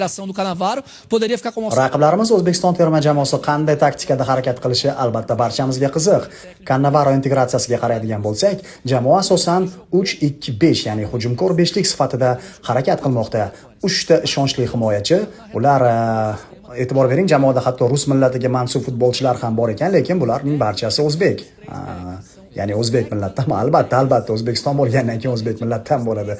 do Cannavaro poderia ficar como Raqiblarimiz O'zbekiston terma jamoasi qanday taktikada harakat qilishi albatta barchamizga qiziq. Cannavaro integratsiyasiga qaraydigan bo'lsak, jamoa asosan 3-2-5, ya'ni hujumkor beshlik sifatida harakat qilmoqda. 3 ta ishonchli himoyachi, ular e'tibor bering, jamoada hatto rus millatiga mansub futbolchilar ham bor ekan, lekin bularning barchasi o'zbek. Ya'ni o'zbek millatdan, albatta O'zbekiston bo'lgandan keyin o'zbek millatdan bo'ladi.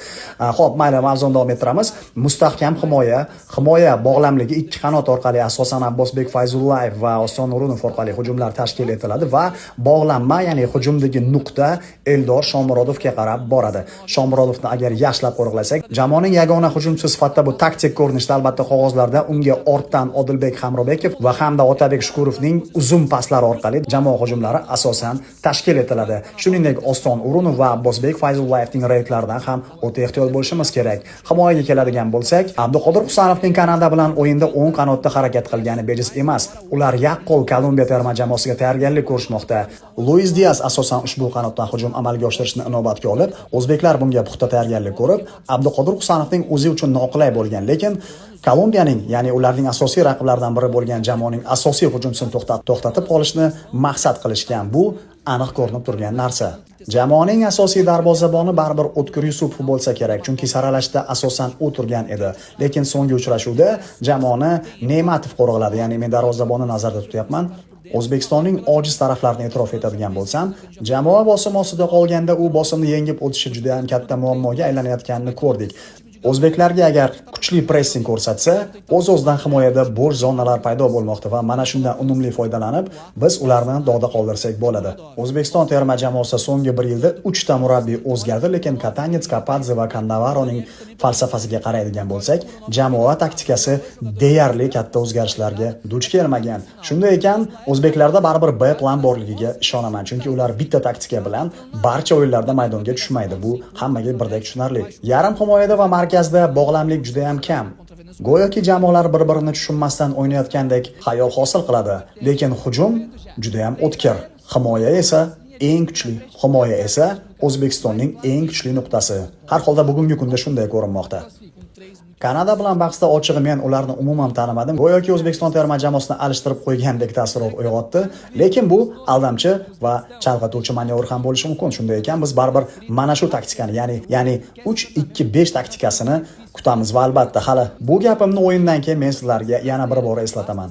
Xo'p, mayli, mavzuni davom ettiramiz. Mustahkam himoya bog'lamligi ikki qanot orqali asosan Abbosbek Fayzullayev va Oston O'runov orqali hujumlar tashkil etiladi va bog'lanma, ya'ni hujumdagi nuqta Eldor Shomurodovga qarab boradi. Shomurodovni agar yaxshilab qo'riqlasak, jamoaning yagona hujumchisi sifatida bu taktik ko'rinishda albatta qog'ozlarda unga ortdan Odilbek Hamrobekov va hamda Otabek Shukurovning uzun paslari orqali jamoa hujumlari asosan tashkil etiladi. Shuningdek, Oston O'runov va Abbosbek Fayzullayevning reytlaridan ham o'ta ehtiyot bo'lishimiz kerak. Himoyaga keladigan bo'lsak, Abduqodir Husanovning Kanada bilan o'yinda o'ng qanotda harakat qilgani bejiz emas. Ular yaqqol Kolumbiya terma jamoasiga tayyorgarlik ko'rishmoqda. Luis Diaz asosan ushbu qanotdan hujum amalga oshirishni inobatga olib, o'zbeklar bunga puxta tayyorgarlik ko'rib, Abduqodir Husanovning o'zi uchun noqulay bo'lgan, lekin Kolumbiyaning, ya'ni ularning asosiy raqiblaridan biri bo'lgan jamoaning asosiy hujumchisini to'xtatib qolishni maqsad qilishgan. Bu aniq ko'rinib turgan narsa. Jamoaning asosiy darvozaboni baribir O'tkir Yusupov bo'lsa kerak, chunki saralashda asosan u turgan edi. Lekin so'nggi uchrashuvda jamoani Ne'matov qo'riqladi, ya'ni men darvozabonni nazarda tutyapman. O'zbekistonning ojiz taraflarini e'tirof etadigan bo'lsam, jamoa bosim ostida qolganda u bosimni yengib o'tishi juda ham katta muammoga aylanayotganini ko'rdik. O'zbeklarga agar kuchli pressing ko'rsatsa, o'z-o'zidan himoyada bo'sh zonalar paydo bo'lmoqda va mana shundan unumli foydalanib, biz ularni dog'da qoldirsak bo'ladi. O'zbekiston terma jamoasi so'nggi 1 yilda 3 ta murabbiy o'zgardi, lekin Katanets, Kapadze va Cannavaroning falsafasiga qaraydigan bo'lsak, jamoa taktikasi deyarli katta o'zgarishlarga duch kelmagan. Shunday ekan, o'zbeklarda baribir B plan borligiga ishonaman, chunki ular bitta taktika bilan barcha o'yinlarda maydonga tushmaydi. Bu hammaga birdek tushunarli. Yarim himoyada va markazda bog'lamlik juda ham kam. Go'yoki jamoalar bir-birini tushunmasdan o'ynayotgandek xayol hosil qiladi, lekin hujum juda ham o'tkir. Himoya esa eng kuchli. Himoya esa O'zbekistonning eng kuchli nuqtasi. Har holda bugungi kunda shunday ko'rinmoqda. Kanada bilan bahsda ochig'i men ularni umuman tanimadim. Go'yoki O'zbekiston terma jamoasini alishtirib qo'ygandek taassurot uyg'otdi, lekin bu aldamchi va chalg'ituvchi manevr ham bo'lishi mumkin. Shunday ekan, biz baribir mana shu taktikani, ya'ni 3-2-5 taktikasini kutamiz va albatta hali bu gapimni o'yindan keyin men sizlarga yana bir bor eslataman.